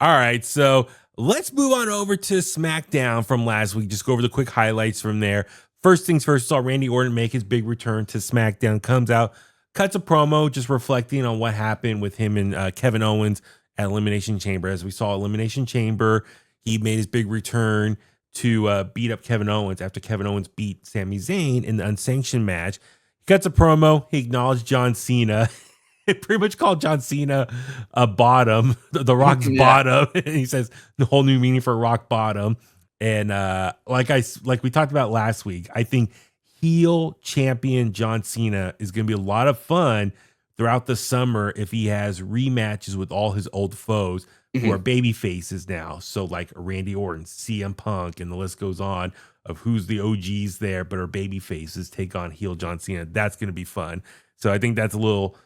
All right, so let's move on over to SmackDown from last week. Just go over the quick highlights from there. First things first, saw Randy Orton make his big return to SmackDown. Comes out, cuts a promo, just reflecting on what happened with him and Kevin Owens at Elimination Chamber. As we saw Elimination Chamber, he made his big return to beat up Kevin Owens after Kevin Owens beat Sami Zayn in the unsanctioned match. He cuts a promo. He acknowledged John Cena. It pretty much called John Cena a bottom, the rock's bottom. And he says the whole new meaning for rock bottom. And like we talked about last week, I think heel champion John Cena is going to be a lot of fun throughout the summer if he has rematches with all his old foes who are baby faces now. So like Randy Orton, CM Punk, and the list goes on of who's the OGs there, but are baby faces take on heel John Cena. That's going to be fun. So I think that's a little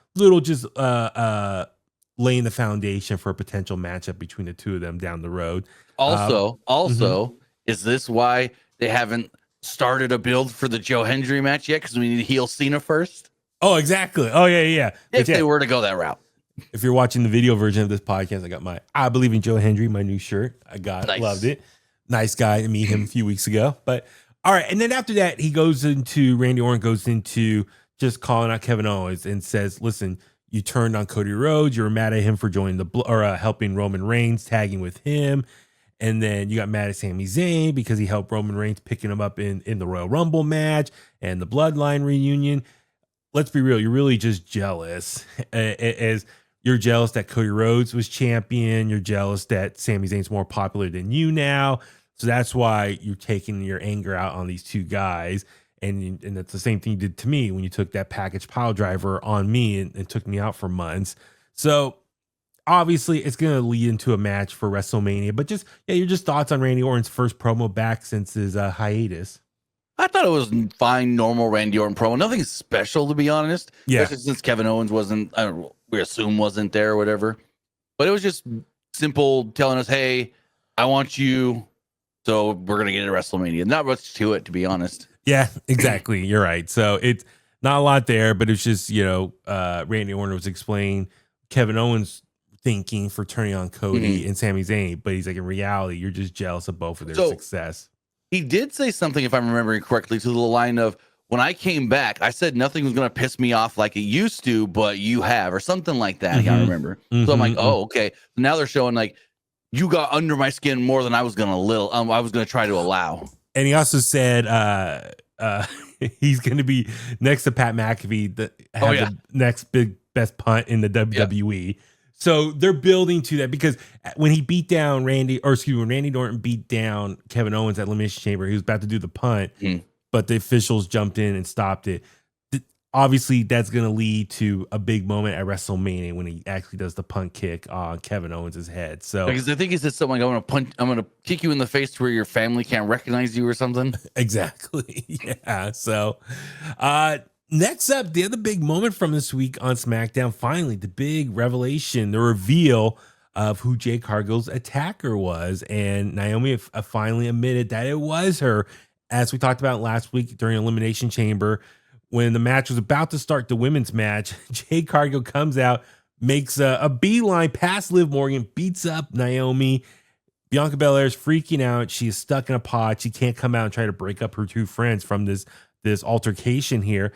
just laying the foundation for a potential matchup between the two of them down the road. Also, is this why they haven't started a build for the Joe Hendry match yet? Because we need to heel Cena first. Oh, exactly. Oh, yeah. If they were to go that route. If you're watching the video version of this podcast, I got my I Believe in Joe Hendry, my new shirt. Loved it. Nice guy to meet him a few weeks ago. But all right. And then after that, Randy Orton goes into just calling out Kevin Owens and says, listen, you turned on Cody Rhodes. You were mad at him for joining helping Roman Reigns, tagging with him. And then you got mad at Sami Zayn because he helped Roman Reigns picking him up in the Royal Rumble match and the Bloodline reunion. Let's be real. You're really just jealous. As you're jealous that Cody Rhodes was champion. You're jealous that Sami Zayn's more popular than you now. So that's why you're taking your anger out on these two guys. And that's the same thing you did to me when you took that package pile driver on me and took me out for months. So obviously it's going to lead into a match for WrestleMania, but your thoughts on Randy Orton's first promo back since his hiatus. I thought it was fine, normal Randy Orton promo. Nothing special, to be honest. Yeah. Especially since Kevin Owens wasn't there or whatever. But it was just simple telling us, hey, I want you. So we're going to get to WrestleMania. Not much to it, to be honest. Yeah, exactly. You're right. So it's not a lot there, but it's just, Randy Orton was explaining Kevin Owens' thinking for turning on Cody and Sami Zayn. But he's like, in reality, you're just jealous of both of their success. He did say something, if I'm remembering correctly, to the line of, when I came back, I said nothing was going to piss me off like it used to, but you have, or something like that. I can't remember. So I'm like, oh, okay. So now they're showing like, you got under my skin more than I was going to try to allow. And he also said he's going to be next to Pat McAfee, the next best punt in the WWE. Yep. So they're building to that because when he beat down when Randy Orton beat down Kevin Owens at Elimination Chamber, he was about to do the punt, but the officials jumped in and stopped it. Obviously, that's going to lead to a big moment at WrestleMania when he actually does the punt kick on Kevin Owens' head. So because I think he said something like, I'm going to kick you in the face to where your family can't recognize you or something. Exactly. Yeah. So next up, the other big moment from this week on SmackDown, finally, the big revelation, the reveal of who Jade Cargill's attacker was. And Naomi finally admitted that it was her, as we talked about last week during Elimination Chamber. When the match was about to start, the women's match, Jade Cargill comes out, makes a beeline past Liv Morgan, beats up Naomi. Bianca Belair is freaking out. She is stuck in a pod. She can't come out and try to break up her two friends from this altercation here.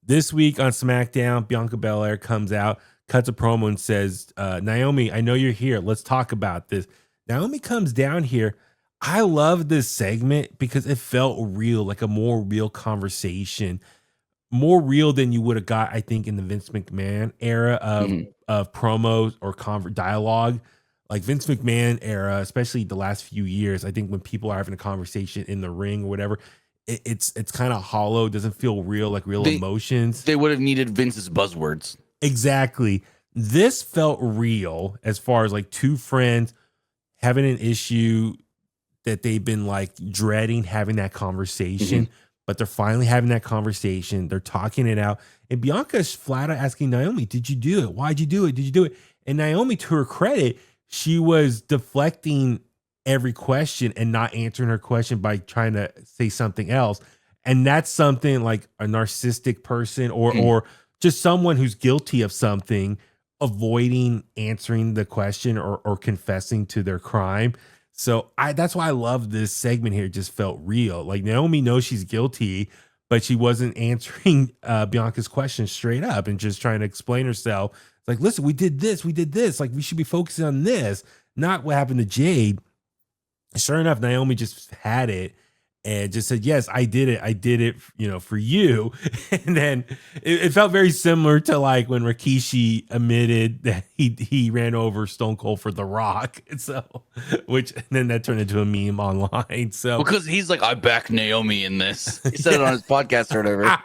This week on SmackDown, Bianca Belair comes out, cuts a promo and says, Naomi, I know you're here. Let's talk about this. Naomi comes down here. I love this segment because it felt real, like a more real conversation. More real than you would have got, I think, in the Vince McMahon era of promos or dialogue. Like Vince McMahon era, especially the last few years, I think when people are having a conversation in the ring or whatever, it's kind of hollow, doesn't feel real, like real emotions. They would have needed Vince's buzzwords. Exactly. This felt real as far as like two friends having an issue that they've been like dreading having that conversation. But they're finally having that conversation. They're talking it out. And Bianca's flat out asking Naomi, did you do it? Why'd you do it? Did you do it? And Naomi, to her credit, she was deflecting every question and not answering her question by trying to say something else. And that's something like a narcissistic person or just someone who's guilty of something avoiding answering the question or confessing to their crime. So that's why I love this segment here. It just felt real. Like Naomi knows she's guilty, but she wasn't answering Bianca's question straight up and just trying to explain herself. It's like, listen, we did this. Like, we should be focusing on this, not what happened to Jade. Sure enough, Naomi just had it and just said, yes, I did it, for you. And then it felt very similar to like when Rikishi admitted that he ran over Stone Cold for The Rock. So, and then that turned into a meme online. So because he's like, I back Naomi in this. He said it on his podcast or whatever.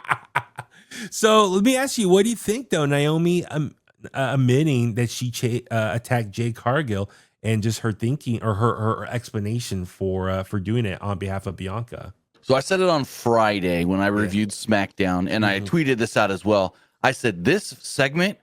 So let me ask you, what do you think though? Naomi admitting that she attacked Jade Cargill, and just her thinking or her explanation for doing it on behalf of Bianca. So I said it on Friday when I reviewed SmackDown, and I tweeted this out as well. I said this segment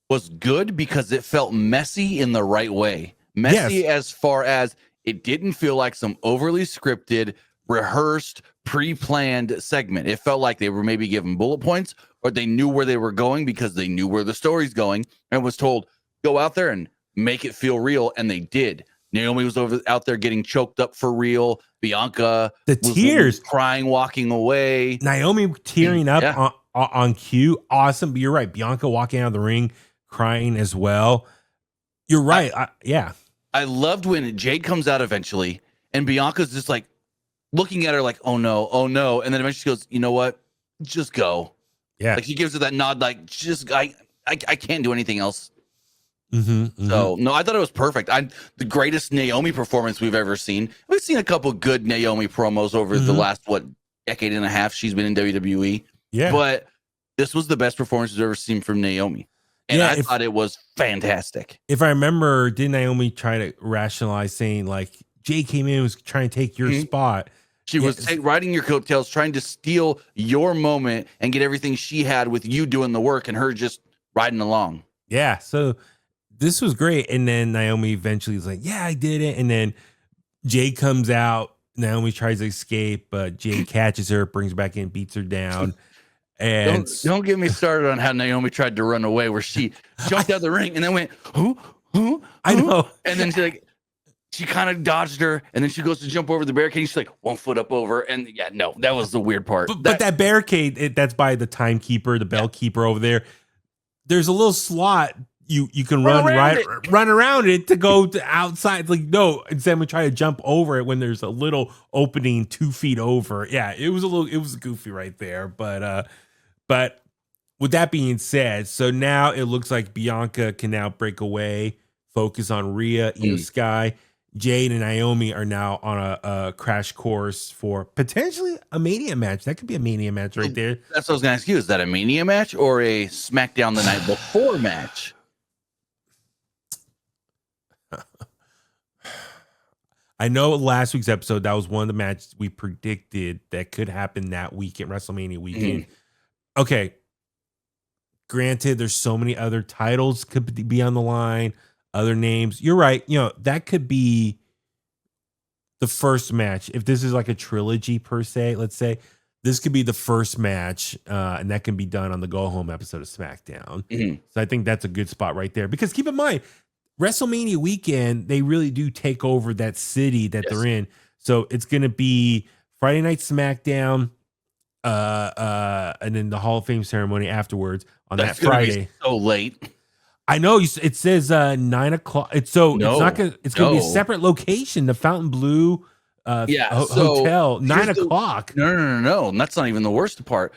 was good because it felt messy in the right way. Messy as far as it didn't feel like some overly scripted, rehearsed, pre-planned segment. It felt like they were maybe given bullet points, or they knew where they were going because they knew where the story's going and was told, go out there and make it feel real, and they did. Naomi was out there getting choked up for real. Bianca, the tears, crying, walking away. Naomi tearing up on cue, awesome. But you're right, Bianca walking out of the ring crying as well. You're right. I loved when Jade comes out eventually, and Bianca's just like looking at her like, oh no, and then eventually she goes, you know what? Just go. Yeah, like she gives her that nod, like just I can't do anything else. Mm-hmm. So no, I thought it was perfect. The greatest Naomi performance we've ever seen. We've seen a couple good Naomi promos over the last decade and a half she's been in WWE. Yeah, but this was the best performance we've ever seen from Naomi, and I thought it was fantastic. If I remember, did Naomi try to rationalize saying like Jay came in and was trying to take your spot? She was riding your coattails, trying to steal your moment and get everything she had with you doing the work and her just riding along. Yeah, so this was great. And then Naomi eventually is like, yeah, I did it. And then Jade comes out. Naomi tries to escape, but Jade catches her, brings her back in, beats her down. And don't get me started on how Naomi tried to run away, where she jumped out the ring and then went, who? I know. And then she kind of dodged her, and then she goes to jump over the barricade. And she's like 1 foot up over, and that was the weird part. But that barricade, that's by the timekeeper, the bell keeper over there. There's a little slot. You can run around it to go to outside. Like, no, instead we try to jump over it when there's a little opening 2 feet over. Yeah, it was goofy right there. But with that being said, so now it looks like Bianca can now break away, focus on Rhea, Io Sky. Jade and Naomi are now on a crash course for potentially a Mania match. That could be a Mania match right there. That's what I was going to ask you. Is that a Mania match or a SmackDown the night before match? I know last week's episode, that was one of the matches we predicted that could happen that weekend, WrestleMania weekend. Okay. Granted, there's so many other titles could be on the line, other names. You're right. That could be the first match. If this is like a trilogy per se, let's say, this could be the first match, and that can be done on the Go Home episode of SmackDown. So I think that's a good spot right there. Because keep in mind, WrestleMania weekend, they really do take over that city that they're in. So it's going to be Friday Night SmackDown, and then the Hall of Fame ceremony afterwards on that Friday. So late. I know it says 9 o'clock. It's going to be a separate location, the Fountain Blue hotel, 9 o'clock. No. And that's not even the worst part.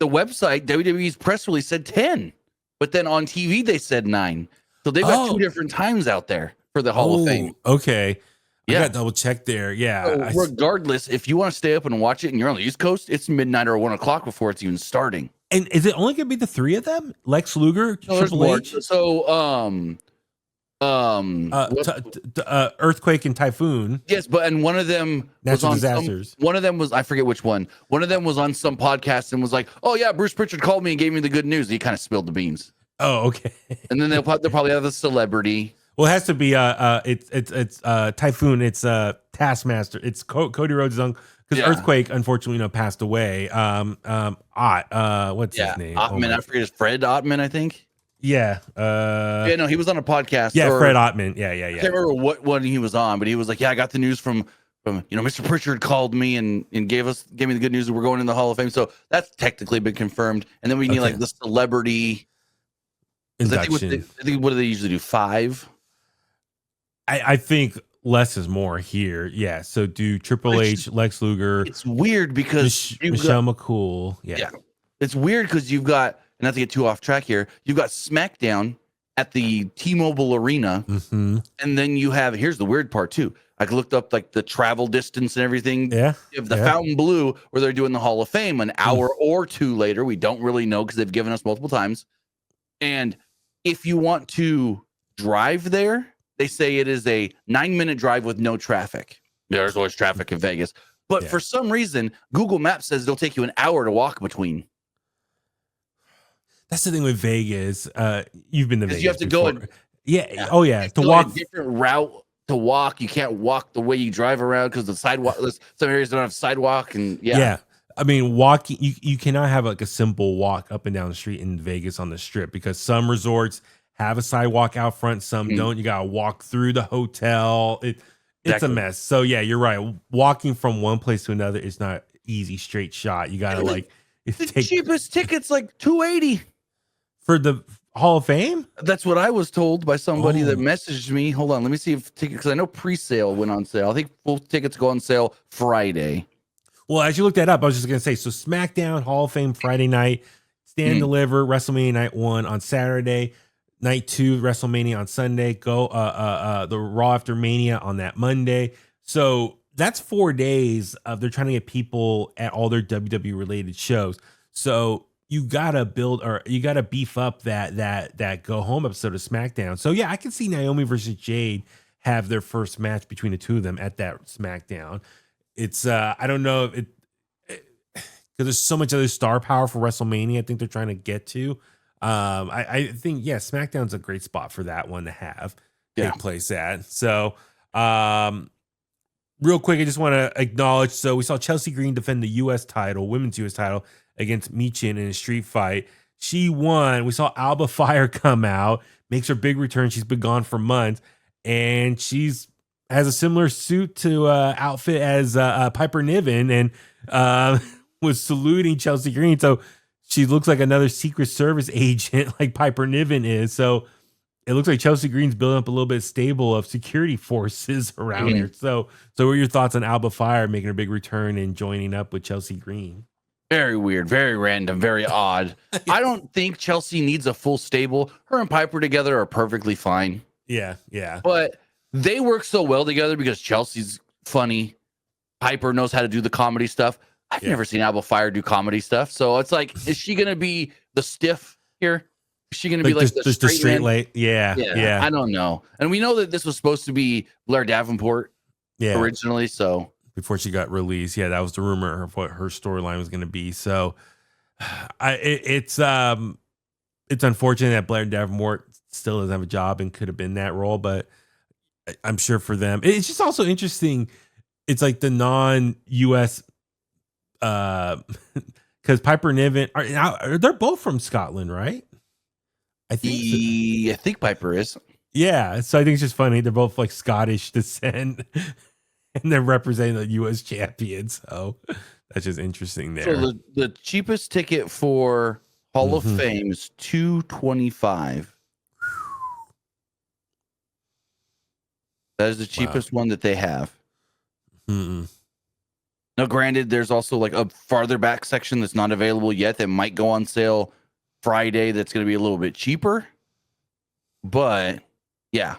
The website, WWE's press release said 10, but then on TV they said 9. So they've got 2 different times out there for the Hall of Fame. Okay. I got double check there. Yeah. So regardless, if you want to stay up and watch it and you're on the East Coast, it's midnight or 1 o'clock before it's even starting. And is it only going to be the 3 of them? Lex Luger, Triple H? So, Earthquake and Typhoon. Yes, and one of them Natural disasters. One of them was, I forget which one. One of them was on some podcast and was like, "Oh yeah, Bruce Pritchard called me and gave me the good news." He kind of spilled the beans. Oh, okay. And then they'll probably have a celebrity. Well, it has to be it's Typhoon. It's Taskmaster. It's Cody Rhodes' uncle, because Earthquake unfortunately passed away. What's his name? Ottman. I forget his Fred Ottman, I think. Yeah. Yeah, no, he was on a podcast. Yeah, Fred Ottman. Yeah. I can't remember what one he was on, but he was like, "Yeah, I got the news from Mr. Pritchard called me and gave me the good news that we're going in the Hall of Fame." So that's technically been confirmed. And then we need like the celebrity induction. I think what do they usually do? 5? I think less is more here. Yeah. So do Triple H, Lex Luger. It's weird because Michelle McCool. Yeah. It's weird because you've got, and not to get too off track here, you've got SmackDown at the T-Mobile Arena, and then you have, here's the weird part too. I looked up like the travel distance and everything. Yeah. You have the Fontainebleau where they're doing the Hall of Fame an hour or 2 later. We don't really know because they've given us multiple times. And if you want to drive there, they say it is a 9-minute drive with no traffic. There's always traffic in Vegas. But for some reason, Google Maps says it'll take you an hour to walk between. That's the thing with Vegas. You've been to Vegas. You have to before. go. Oh, yeah. To walk a different route to walk. You can't walk the way you drive around because the sidewalk. Some areas don't have sidewalk, and yeah. I mean, walking. You cannot have like a simple walk up and down the street in Vegas on the Strip because some resorts have a sidewalk out front, some don't. You gotta walk through the hotel. It's a mess. So yeah, you're right. Walking from one place to another is not easy straight shot. You gotta the cheapest ticket's like $280 for the Hall of Fame. That's what I was told by somebody that messaged me. Hold on, let me see if tickets, because I know pre-sale went on sale. I think full tickets go on sale Friday. Well, as you look that up, I was just gonna say, so SmackDown Hall of Fame Friday night, Stand Deliver, WrestleMania Night 1 on Saturday, Night 2 WrestleMania on Sunday, go the Raw After Mania on that Monday. So that's 4 days of they're trying to get people at all their WWE related shows. So you gotta beef up that go home episode of SmackDown. So yeah, I can see Naomi versus Jade have their first match between the two of them at that SmackDown. It's I don't know if it because there's so much other star power for WrestleMania. I think they're trying to get to. I think SmackDown's a great spot for that one to take place at. So real quick, I just want to acknowledge. So we saw Chelsea Green defend the women's U.S. title against Michin in a street fight. She won. We saw Alba Fire come out, makes her big return. She's been gone for months, and has a similar suit to outfit as Piper Niven, and was saluting Chelsea Green. So she looks like another Secret Service agent like Piper Niven is. So it looks like Chelsea Green's building up a little bit stable of security forces around her. So what are your thoughts on Alba Fire making her big return and joining up with Chelsea Green? Very weird, very random, very odd. I don't think Chelsea needs a full stable. Her and Piper together are perfectly fine. Yeah. But they work so well together because Chelsea's funny. Piper knows how to do the comedy stuff. I've never seen Alba Fire do comedy stuff. So it's like, is she going to be the stiff here? Is she going to be like the straight late? Yeah. I don't know. And we know that this was supposed to be Blair Davenport originally. So before she got released, that was the rumor of what her storyline was going to be. So it's unfortunate that Blair Davenport still doesn't have a job and could have been that role, but I'm sure for them, it's just also interesting. It's like the non-US, because Piper Niven they're both from Scotland, right? I think Piper is. Yeah, so I think it's just funny. They're both like Scottish descent, and they're representing the U.S. champions. So that's just interesting there. So the cheapest ticket for Hall of Fame is $225. That is the cheapest one that they have. Now, granted, there's also like a farther back section that's not available yet that might go on sale Friday. That's going to be a little bit cheaper. But yeah.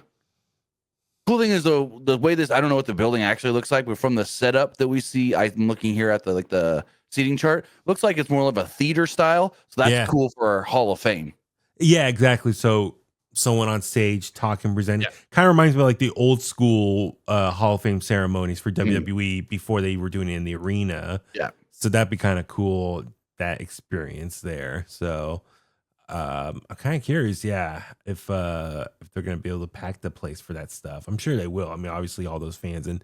Cool thing is though, the way I don't know what the building actually looks like, but from the setup that we see, I'm looking here at the seating chart, looks like it's more of a theater style. So that's cool for our Hall of Fame. Yeah, exactly. So someone on stage talking, presenting, kind of reminds me of like the old school Hall of Fame ceremonies for WWE before they were doing it in the arena. Yeah. So that'd be kind of cool, that experience there. So I'm kind of curious, if they're gonna be able to pack the place for that stuff. I'm sure they will. I mean, obviously all those fans in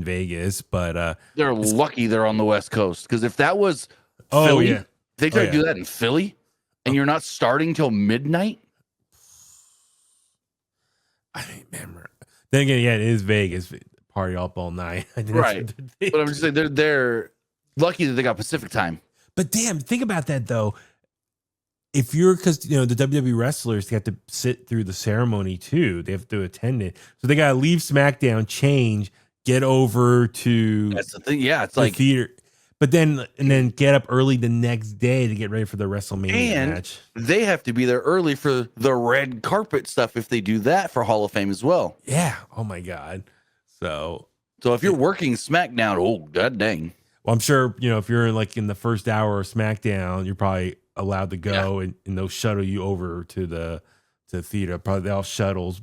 Vegas, but they're lucky they're on the West Coast, because if that was Philly, if they try to do that in Philly and you're not starting till midnight. I remember. Then again, yeah, it is Vegas. Party up all night. I think Right. But I'm just saying they're lucky that they got Pacific time. But damn, think about that though. If you're, because the WWE wrestlers, they have to sit through the ceremony too. They have to attend it, so they gotta leave SmackDown, change, get over to That's the thing. Yeah, it's the like theater, but then get up early the next day to get ready for the WrestleMania match. They have to be there early for the red carpet stuff if they do that for Hall of Fame as well. Yeah. Oh my God. So if you're working SmackDown, oh god dang. Well, I'm sure if you're in the first hour of SmackDown, you're probably allowed to go, and they'll shuttle you over to the theater. Probably all shuttles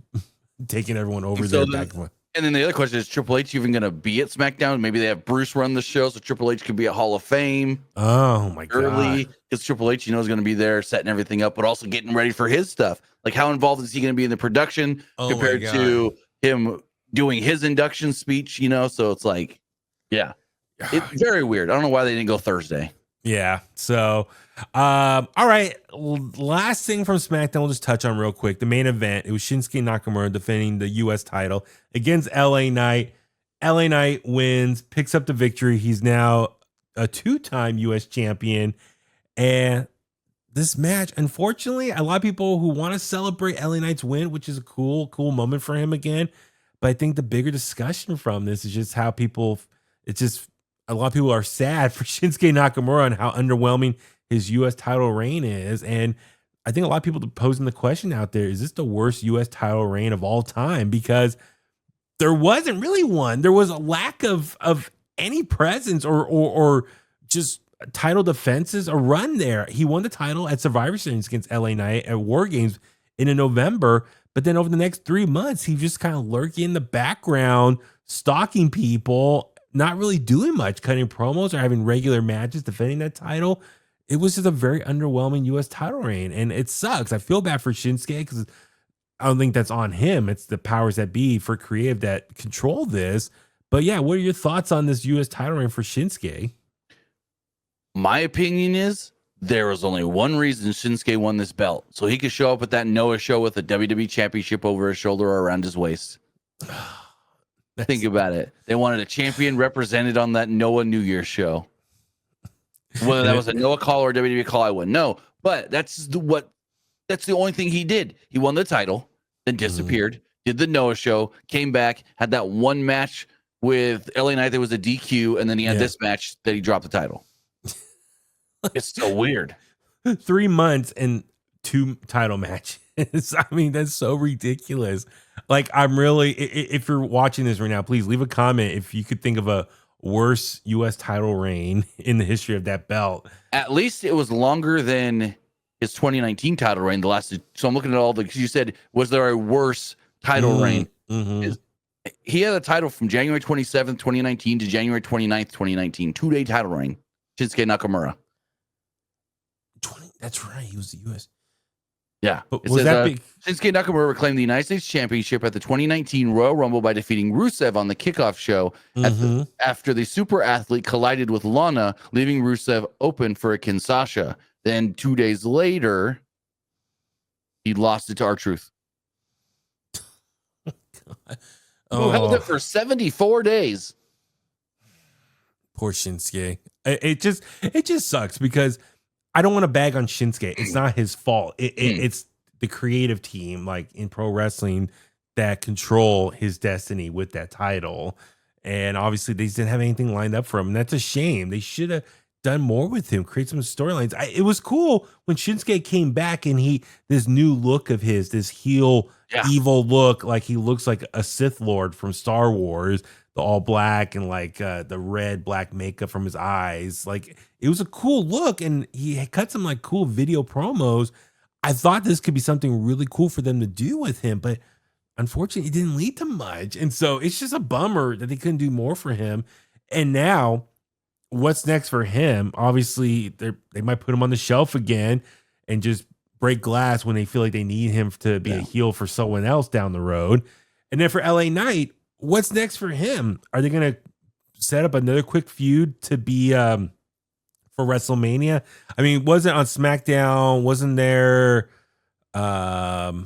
taking everyone over there back. And then the other question is, Triple H even going to be at SmackDown? Maybe they have Bruce run the show so Triple H could be at Hall of Fame. Oh my God! Early, because Triple H, is going to be there setting everything up, but also getting ready for his stuff. Like, how involved is he going to be in the production compared to him doing his induction speech? So it's like, yeah. It's very weird. I don't know why they didn't go Thursday. Yeah. So, all right. Last thing from SmackDown, we'll just touch on real quick. The main event, it was Shinsuke Nakamura defending the U.S. title against LA Knight. LA Knight wins, picks up the victory. He's now a 2-time U.S. champion. And this match, unfortunately, a lot of people who want to celebrate LA Knight's win, which is a cool moment for him again. But I think the bigger discussion from this is just how a lot of people are sad for Shinsuke Nakamura and how underwhelming his U.S. title reign is. And I think a lot of people are posing the question out there, is this the worst U.S. title reign of all time? Because there wasn't really one. There was a lack of any presence or just title defenses, a run there. He won the title at Survivor Series against LA Knight at War Games in November. But then over the next 3 months, he just kind of lurking in the background, stalking people, not really doing much, cutting promos or having regular matches defending that title. It was just a very underwhelming U.S. title reign, and it sucks. I feel bad for Shinsuke because I don't think that's on him. It's the powers that be for creative that control this. But yeah, what are your thoughts on this U.S. title reign for Shinsuke? My opinion is there was only one reason Shinsuke won this belt, so he could show up at that Noah show with a WWE championship over his shoulder or around his waist. Think about it. They wanted a champion represented on that Noah New Year's show. Whether that was a Noah call or a WWE call, I wouldn't know. But that's the only thing he did. He won the title, then disappeared, did the Noah show, came back, had that one match with LA Knight that was a DQ, and then he had this match that he dropped the title. It's so weird. 3 months and 2 title matches. I mean, that's so ridiculous. Like, I'm really, if you're watching this right now, please leave a comment if you could think of a worse U.S. title reign in the history of that belt. At least it was longer than his 2019 title reign. So I'm looking at all because you said, was there a worse title reign? Mm-hmm. He had a title from January 27th, 2019 to January 29th, 2019. 2-day title reign. Shinsuke Nakamura. That's right. He was the U.S. Yeah. But was that big? Shinsuke Nakamura reclaimed the United States Championship at the 2019 Royal Rumble by defeating Rusev on the kickoff show after the super athlete collided with Lana, leaving Rusev open for a Kinshasa. Then 2 days later, he lost it to R-Truth. Who held it for 74 days. Poor Shinsuke. It just sucks because I don't want to bag on Shinsuke. It's not his fault. It's the creative team, like in pro wrestling, that control his destiny with that title. And obviously, they didn't have anything lined up for him. And that's a shame. They should have done more with him, create some storylines. It was cool when Shinsuke came back and this new look of his, this heel, evil look, like he looks like a Sith Lord from Star Wars, the all black and like the red black makeup from his eyes. Like, it was a cool look, and he cut some like cool video promos. I thought this could be something really cool for them to do with him, but unfortunately, it didn't lead to much. And so it's just a bummer that they couldn't do more for him. And now, what's next for him? Obviously, they might put him on the shelf again and just break glass when they feel like they need him to be a heel for someone else down the road. And then for LA Knight, what's next for him? Are they going to set up another quick feud to be for WrestleMania? I mean, wasn't on SmackDown? Wasn't there? Let's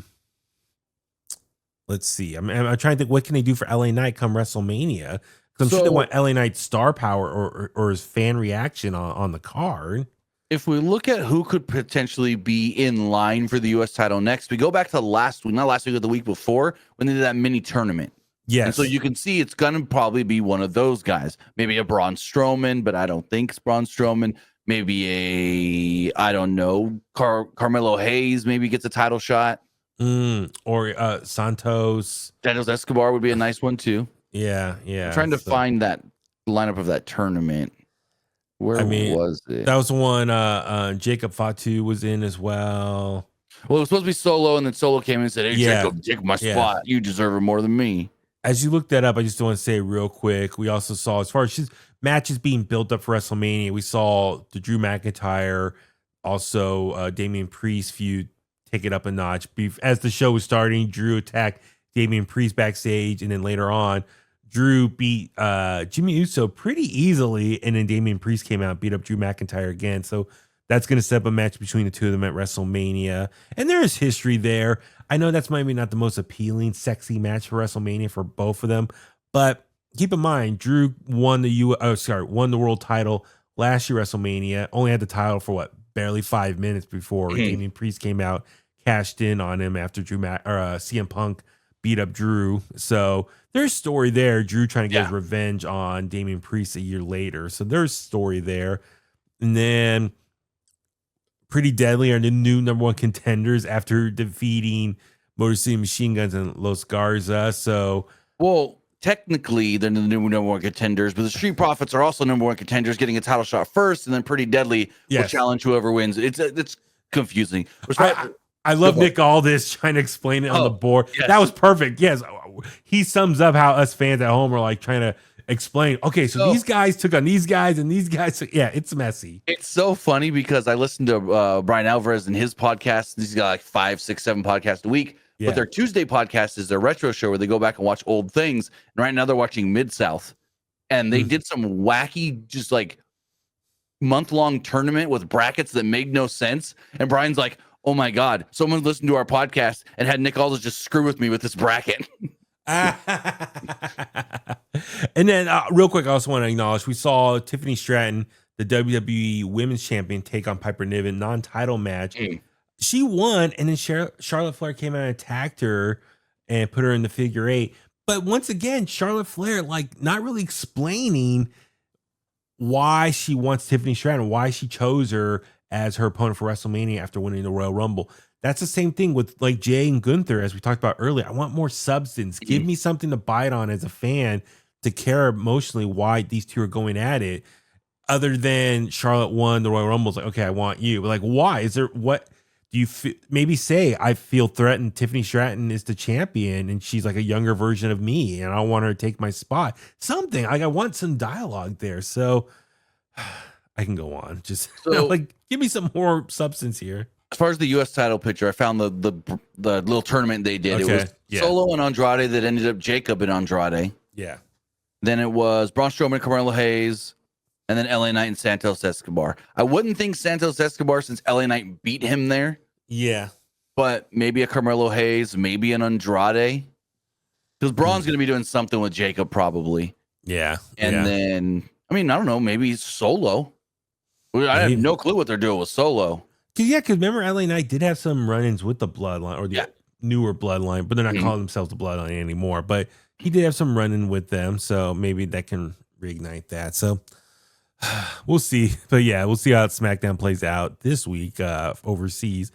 let's see. I'm trying to think what can they do for LA Knight come WrestleMania? Because I'm sure they So want LA Knight's star power or his fan reaction on the card. if we look at who could potentially be in line for the U.S. title next, we go back to last week, not last week, but the week before when they did that mini tournament. Yes. And so you can see it's going to probably be one of those guys. Maybe a Braun Strowman, but I don't think it's Braun Strowman. Maybe I don't know, Carmelo Hayes maybe gets a title shot. Or Santos. Santos Escobar would be a nice one too. Yeah. I'm trying to find that lineup of that tournament. Where was it? That was the one Jacob Fatu was in as well. Well, it was supposed to be Solo, and then Solo came in and said, "Hey, Jacob, take my spot. You deserve it more than me." As you look that up, I just want to say real quick, we also saw, as far as matches being built up for WrestleMania, we saw the Drew McIntyre, also Damian Priest feud take it up a notch. As the show was starting, Drew attacked Damian Priest backstage, and then later on, Drew beat Jimmy Uso pretty easily, and then Damian Priest came out and beat up Drew McIntyre again. So that's going to set up a match between the two of them at WrestleMania. And there is history there. I know that's maybe not the most appealing, sexy match for WrestleMania for both of them, but keep in mind, Drew won the world title last year WrestleMania. Only had the title for barely 5 minutes before Damian Priest came out, cashed in on him after CM Punk beat up Drew. So there's story there. Drew trying to get his revenge on Damian Priest a year later. So there's story there. And then Pretty Deadly are the new number one contenders after defeating Motor City Machine Guns and Los Garza. So, well, technically they're the new number one contenders, but the Street Profits are also number one contenders, getting a title shot first, and then Pretty Deadly will challenge whoever wins. It's confusing. I love Nick Aldis trying to explain it on the board. Yes. That was perfect. Yes, he sums up how us fans at home are like trying to explain. Okay, so these guys took on these guys, and these guys. Yeah, it's messy. It's so funny because I listened to Brian Alvarez and his podcast. He's got like 5, 6, 7 podcasts a week. Yeah. But their Tuesday podcast is their retro show where they go back and watch old things. And right now they're watching Mid-South. And they did some wacky, just like month-long tournament with brackets that made no sense. And Brian's like, oh my God, someone listened to our podcast and had Nick Aldis just screw with me with this bracket. And then real quick, I also want to acknowledge we saw Tiffany Stratton, the WWE Women's Champion, take on Piper Niven, non-title match. She won, and then Charlotte Flair came out and attacked her and put her in the figure 8. But once again, Charlotte Flair, like, not really explaining why she wants Tiffany Stratton, why she chose her as her opponent for WrestleMania after winning the Royal Rumble. That's the same thing with like Jay and Gunther, as we talked about earlier. I want more substance. Give me something to bite on as a fan to care emotionally why these two are going at it. Other than Charlotte won the Royal Rumble, it's like, okay, I want you. But like, why? Is there what? Do you maybe say I feel threatened? Tiffany Stratton is the champion, and she's like a younger version of me, and I want her to take my spot. Something like I want some dialogue there, so I can go on. Just like give me some more substance here. As far as the U.S. title picture, I found the little tournament they did. Okay. It was Solo and Andrade that ended up Jacob and Andrade. Yeah. Then it was Braun Strowman, Carmelo Hayes, and then LA Knight and Santos Escobar. I wouldn't think Santos Escobar since LA Knight beat him there. Yeah. But maybe a Carmelo Hayes, maybe an Andrade. Because Braun's going to be doing something with Jacob probably. Yeah. And then, I mean, I don't know, maybe Solo. I have no clue what they're doing with Solo. Because remember LA Knight did have some run-ins with the Bloodline, or the newer Bloodline, but they're not calling themselves the Bloodline anymore. But he did have some run-in with them, so maybe that can reignite that. So we'll see. But yeah, we'll see how SmackDown plays out this week overseas.